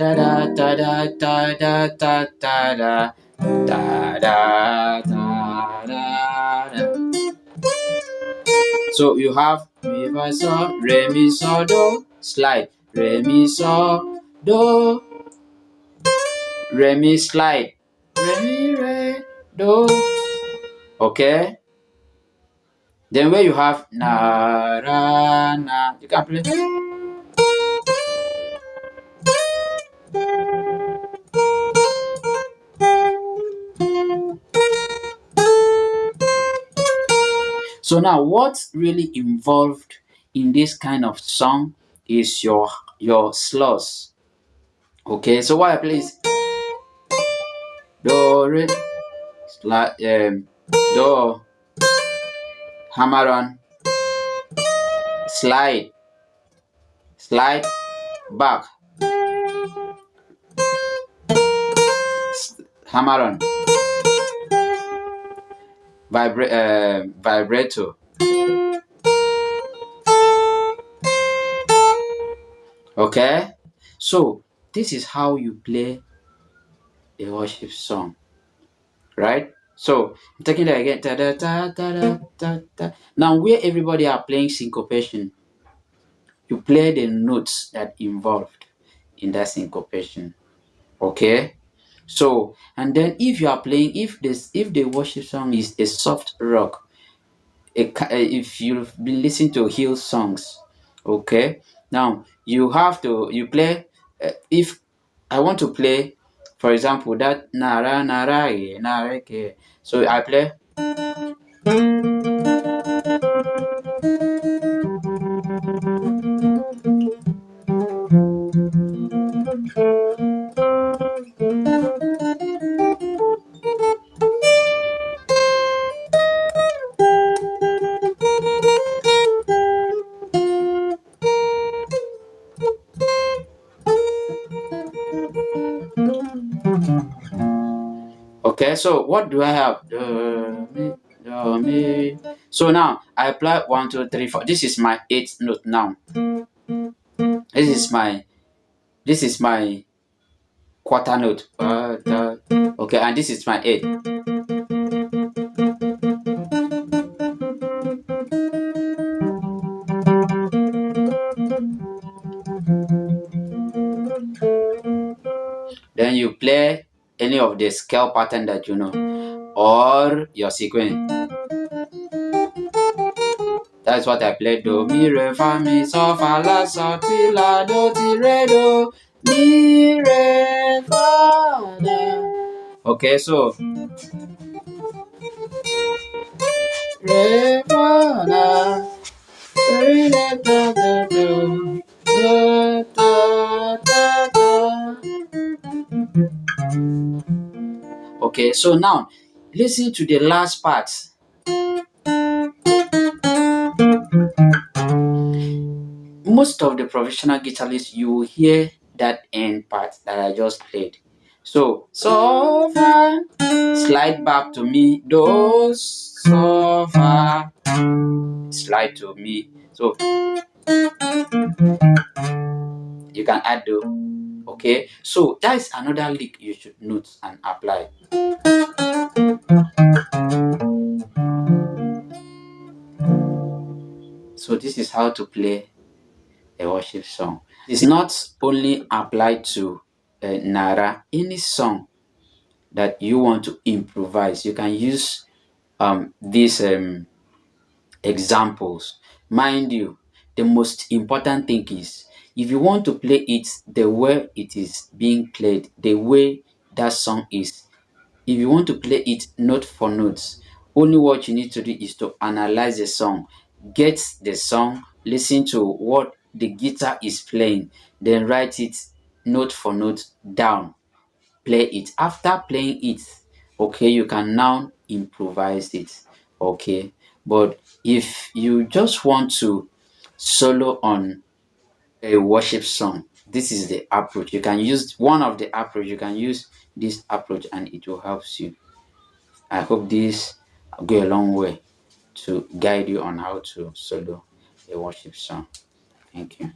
da da da da da da da da da da da da da. So you have mi fa sol re mi sol do slide re mi sol do re mi slide re mi re do. Okay. Then where you have na ra na, you can play. So now what's really involved in this kind of song is your slows. Okay, so what I play is do re do hammer on slide back hammer on vibrato. Okay, so this is how you play a worship song, right? So I'm taking that again. Da, da, da, da, da, da, da. Now where everybody are playing syncopation, you play the notes that involved in that syncopation. Okay, so and then if you are playing, if the worship song is a soft rock, if you've been listening to hill songs, okay, now you play, if I want to play, for example, that nara nara nara ke, so I play. Okay, so what do I have? Do, mi, do, mi. So now I apply 1, 2, 3, 4. This is my eighth note now. This is my quarter note. Okay, and this is my eighth. Then you play any of the scale pattern that you know, or your sequence. That's what I play. Do, mi, re, fa, mi, so, fa, la, so, ti, la, do, ti, re, do, mi, re, fa, la. Okay, so re, fa, la, re, da, da, da, do, da, da, da, da. Okay, so now listen to the last part. Most of the professional guitarists, you will hear that end part that I just played. So fa, slide back to mi, do, so fa, slide to mi. So you can add do. Okay, so that is another lick you should note and apply. So this is how to play a worship song. It's not only applied to nara. Any song that you want to improvise, you can use these examples. Mind you, the most important thing is, if you want to play it the way it is being played, the way that song is, if you want to play it note for notes, only what you need to do is to analyze the song, get the song, listen to what the guitar is playing, then write it note for note down, play it. After playing it, okay, you can now improvise it. Okay, but if you just want to solo on a worship song, this is the approach. You can use one of the approach. You can use this approach and it will help you. I hope this go a long way to guide you on how to solo a worship song. Thank you.